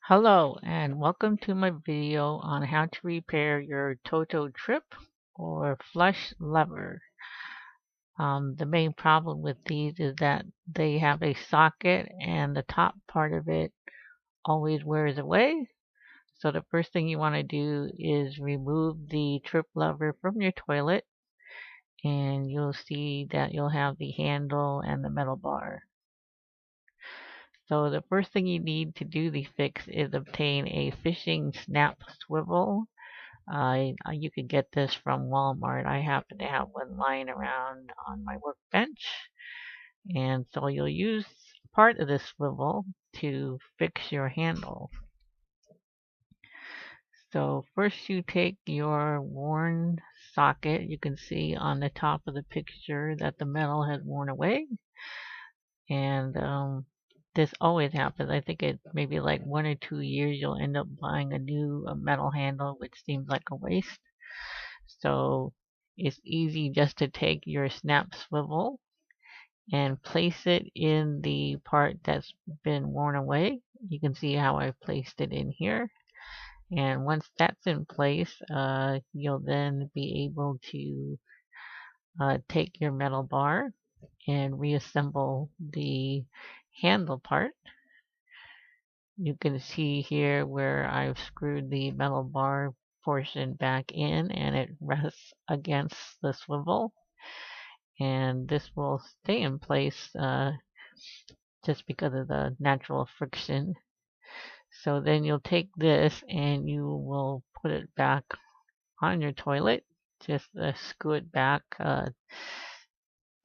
Hello and welcome to my video on how to repair your Toto trip or flush lever. The main problem with these is that they have a socket and the top part of it always wears away. So the first thing you want to do is remove the trip lever from your toilet, and you'll see that you'll have the handle and the metal bar. So the first thing you need to do the fix is obtain a fishing snap swivel. You could get this from Walmart. I happen to have one lying around on my workbench. And so you'll use part of this swivel to fix your handle. So first you take your worn socket. You can see on the top of the picture that the metal has worn away. And this always happens. I think it maybe like 1 or 2 years you'll end up buying a new metal handle, which seems like a waste. So it's easy just to take your snap swivel and place it in the part that's been worn away. You can see how I placed it in here. And once that's in place, you'll then be able to take your metal bar and reassemble the handle part. You can see here where I've screwed the metal bar portion back in, and it rests against the swivel, and this will stay in place just because of the natural friction. So then you'll take this and you will put it back on your toilet. Just screw it back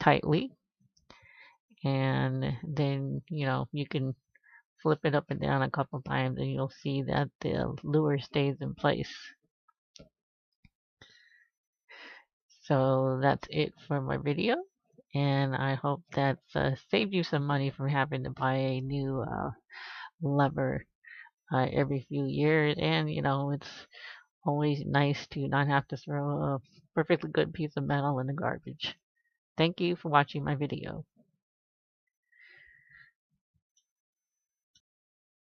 tightly, and then you can flip it up and down a couple times and you'll see that the lure stays in place. So that's it for my video, and I hope that's saved you some money from having to buy a new lever every few years. And it's always nice to not have to throw a perfectly good piece of metal in the garbage. Thank you for watching my video.